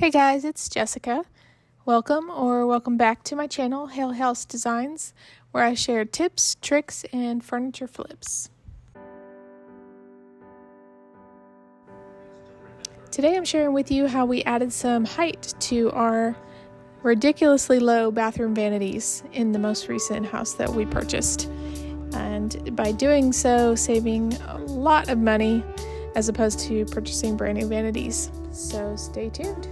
Hey guys, it's Jessica. Welcome back to my channel, Hail House Designs, where I share tips, tricks, and furniture flips. Today I'm sharing with you how we added some height to our ridiculously low bathroom vanities in the most recent house that we purchased. And by doing so, saving a lot of money as opposed to purchasing brand new vanities. So stay tuned.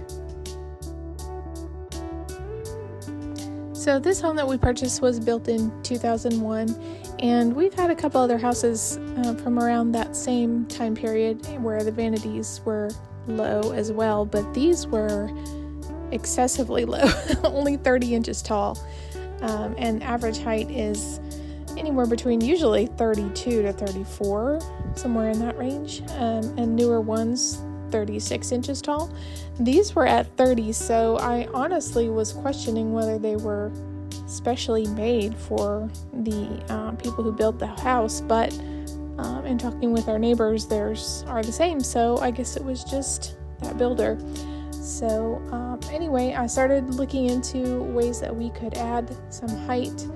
So this home that we purchased was built in 2001, and we've had a couple other houses from around that same time period where the vanities were low as well, but these were excessively low, only 30 inches tall, and average height is anywhere between usually 32 to 34, somewhere in that range, and newer ones 36 inches tall. These were at 30, so I honestly was questioning whether they were specially made for the people who built the house, but in talking with our neighbors, theirs are the same, so I guess it was just that builder. So anyway, I started looking into ways that we could add some height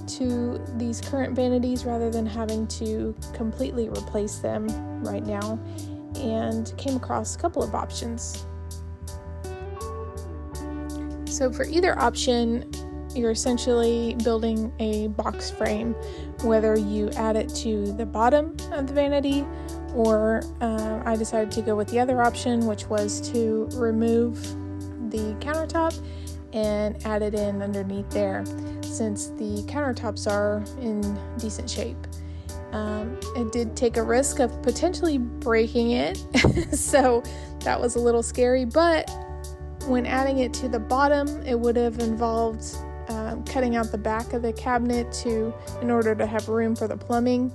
to these current vanities rather than having to completely replace them right now, and came across a couple of options. So for either option, you're essentially building a box frame, whether you add it to the bottom of the vanity, or I decided to go with the other option, which was to remove the countertop and add it in underneath there, since the countertops are in decent shape. It did take a risk of potentially breaking it, so that was a little scary, but when adding it to the bottom, it would have involved cutting out the back of the cabinet in order to have room for the plumbing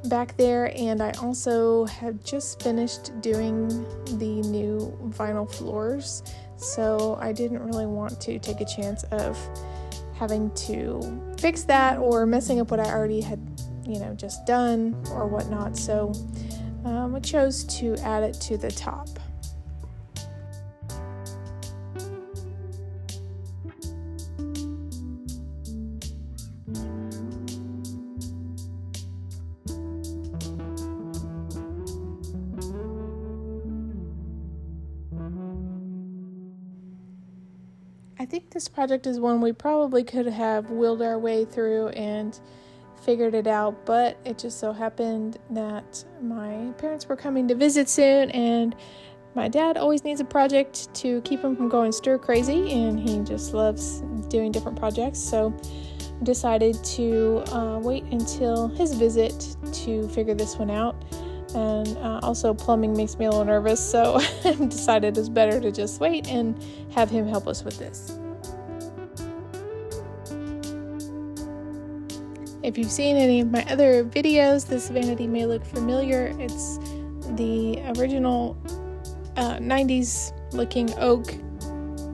back there, and I also had just finished doing the new vinyl floors, so I didn't really want to take a chance of having to fix that or messing up what I already had just done or whatnot, so I chose to add it to the top. I think this project is one we probably could have willed our way through and figured it out, but it just so happened that my parents were coming to visit soon, and my dad always needs a project to keep him from going stir crazy, and he just loves doing different projects, so decided to wait until his visit to figure this one out. And also plumbing makes me a little nervous, so I decided it's better to just wait and have him help us with this. If you've seen any of my other videos, this vanity may look familiar. It's the original 90s looking oak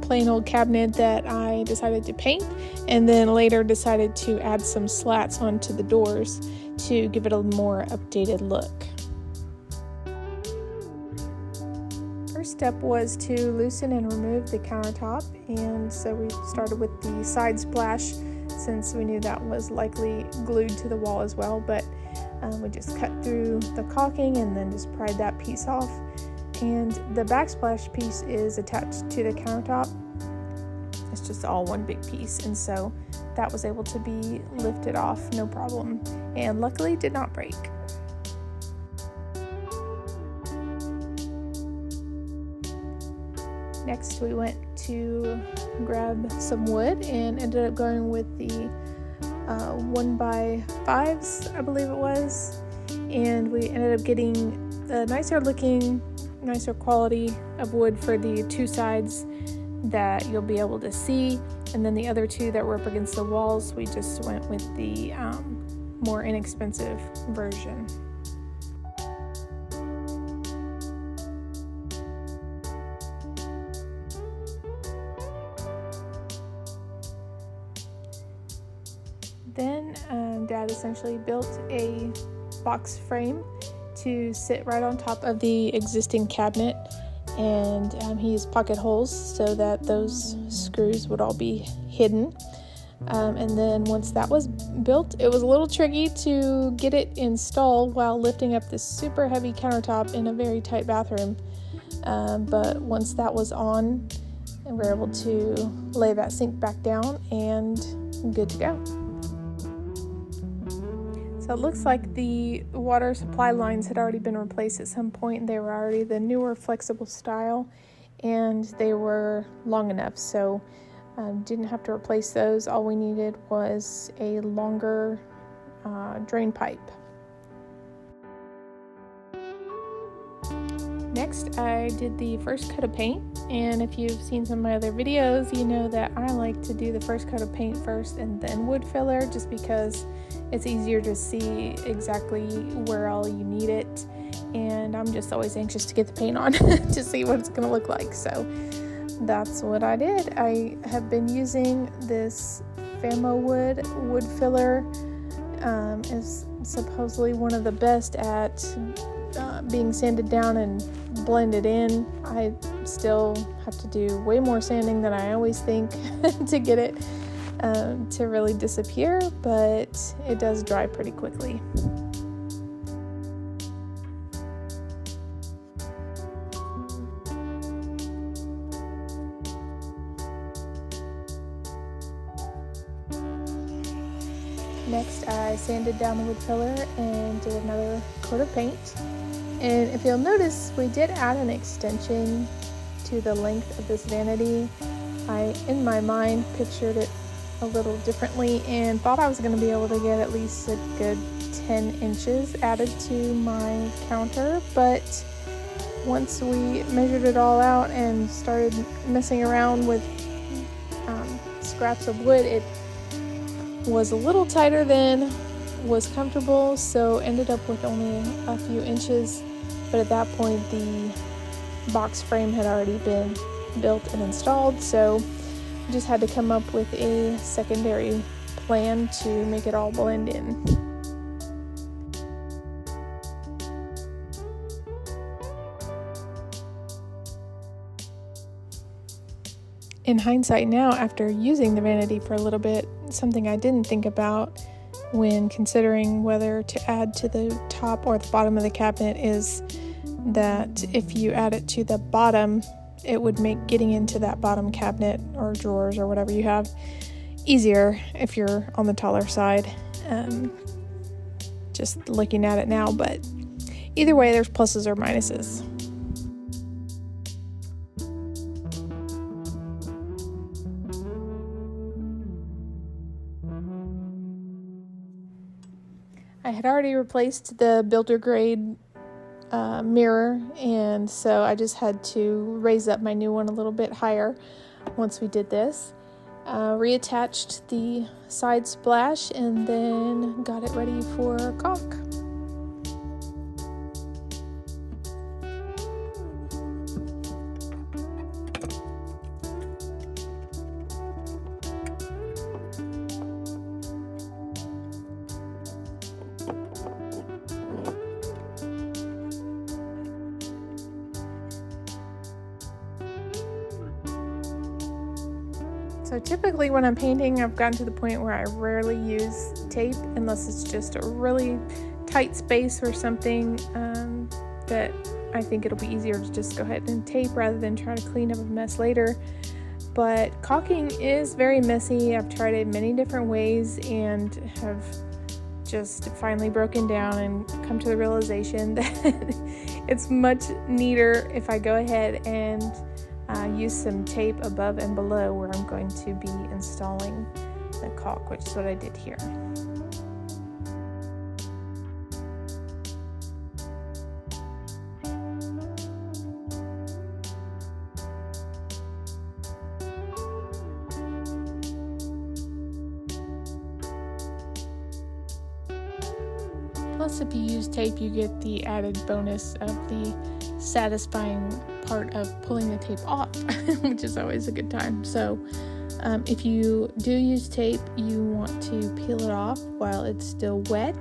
plain old cabinet that I decided to paint, and then later decided to add some slats onto the doors to give it a more updated look. First step was to loosen and remove the countertop, and so we started with the side splash since we knew that was likely glued to the wall as well, but we just cut through the caulking and then just pried that piece off, and the backsplash piece is attached to the countertop. It's just all one big piece, and so that was able to be lifted off no problem, and luckily did not break. Next, we went to grab some wood and ended up going with the 1x5s, I believe it was, and we ended up getting the nicer quality of wood for the two sides that you'll be able to see, and then the other two that were up against the walls, we just went with the more inexpensive version. Then Dad essentially built a box frame to sit right on top of the existing cabinet, and he used pocket holes so that those screws would all be hidden. And then once that was built, it was a little tricky to get it installed while lifting up this super heavy countertop in a very tight bathroom. But once that was on, we were able to lay that sink back down and good to go. So it looks like the water supply lines had already been replaced at some point. They were already the newer flexible style, and they were long enough, so didn't have to replace those. All we needed was a longer drain pipe. Next, I did the first coat of paint, and if you've seen some of my other videos, you know that I like to do the first coat of paint first and then wood filler, just because it's easier to see exactly where all you need it, and I'm just always anxious to get the paint on to see what it's going to look like. So that's what I did. I have been using this Famo wood filler. Is supposedly one of the best at being sanded down and blended in. I still have to do way more sanding than I always think to get it to really disappear, but it does dry pretty quickly. Next, I sanded down the wood filler and did another coat of paint. And if you'll notice, we did add an extension to the length of this vanity. I, in my mind, pictured it a little differently and thought I was going to be able to get at least a good 10 inches added to my counter, but once we measured it all out and started messing around with scraps of wood, it was a little tighter than was comfortable, so ended up with only a few inches. But at that point, the box frame had already been built and installed, so I just had to come up with a secondary plan to make it all blend in. In hindsight now, after using the vanity for a little bit, something I didn't think about when considering whether to add to the top or the bottom of the cabinet is that if you add it to the bottom, it would make getting into that bottom cabinet or drawers or whatever you have easier if you're on the taller side. Just looking at it now, but either way, there's pluses or minuses. I had already replaced the builder grade mirror, and so I just had to raise up my new one a little bit higher once we did this. Reattached the side splash and then got it ready for caulk. So typically when I'm painting, I've gotten to the point where I rarely use tape unless it's just a really tight space or something that I think it'll be easier to just go ahead and tape rather than try to clean up a mess later. But caulking is very messy. I've tried it many different ways and have just finally broken down and come to the realization that it's much neater if I go ahead and use some tape above and below where I'm going to be installing the caulk, which is what I did here. Plus, if you use tape, you get the added bonus of the satisfying part of pulling the tape off, which is always a good time. So if you do use tape, you want to peel it off while it's still wet.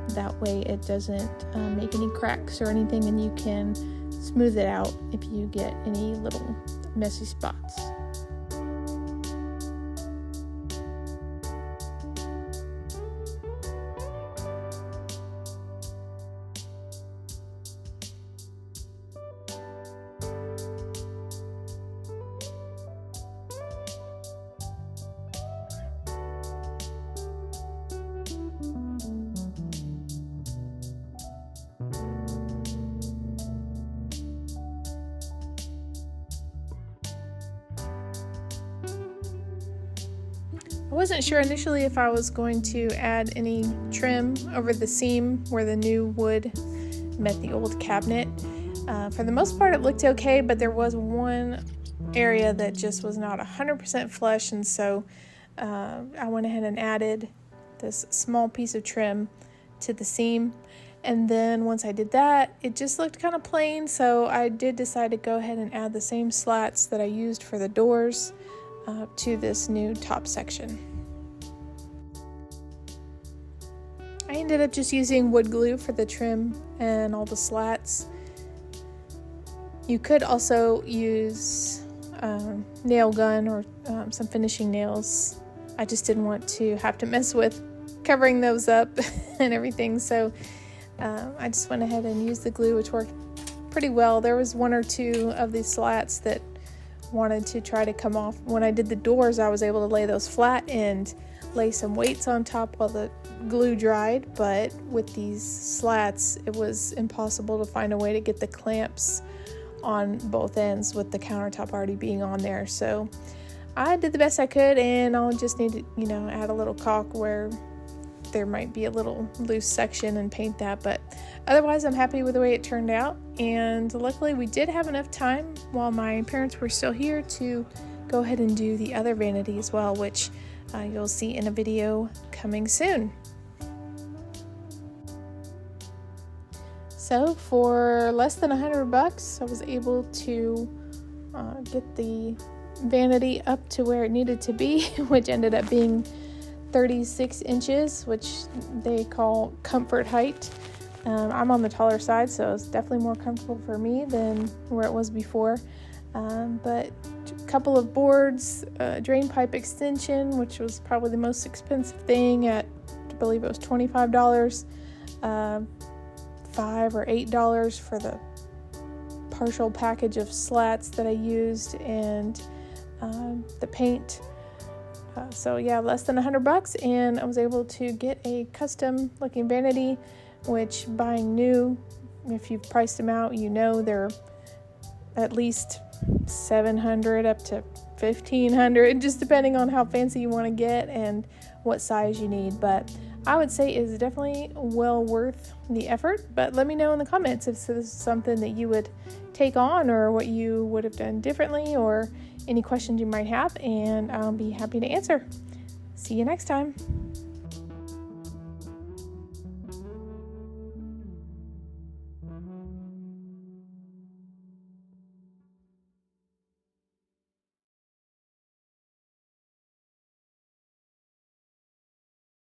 That way it doesn't make any cracks or anything, and you can smooth it out if you get any little messy spots. I wasn't sure initially if I was going to add any trim over the seam where the new wood met the old cabinet. For the most part it looked okay, but there was one area that just was not 100% flush, and so I went ahead and added this small piece of trim to the seam. And then once I did that, it just looked kind of plain, so I did decide to go ahead and add the same slats that I used for the doors to this new top section. I ended up just using wood glue for the trim and all the slats. You could also use nail gun or some finishing nails. I just didn't want to have to mess with covering those up and everything, so I just went ahead and used the glue, which worked pretty well. There was one or two of these slats that wanted to try to come off. When I did the doors, I was able to lay those flat and lay some weights on top while the glue dried, but with these slats it was impossible to find a way to get the clamps on both ends with the countertop already being on there. So I did the best I could, and I'll just need to add a little caulk where there might be a little loose section and paint that, but otherwise I'm happy with the way it turned out. And luckily we did have enough time while my parents were still here to go ahead and do the other vanity as well, which you'll see in a video coming soon. So for less than $100, I was able to get the vanity up to where it needed to be, which ended up being 36 inches, which they call comfort height. I'm on the taller side, so it's definitely more comfortable for me than where it was before. But a couple of boards, drain pipe extension, which was probably the most expensive thing at, I believe it was $25, $5 or $8 for the partial package of slats that I used, and the paint. So yeah, less than $100, and I was able to get a custom looking vanity, which buying new, if you've priced them out, they're at least $700 up to $1,500, just depending on how fancy you want to get and what size you need. But I would say is definitely well worth the effort. But let me know in the comments if this is something that you would take on, or what you would have done differently, or any questions you might have, and I'll be happy to answer. See you next time.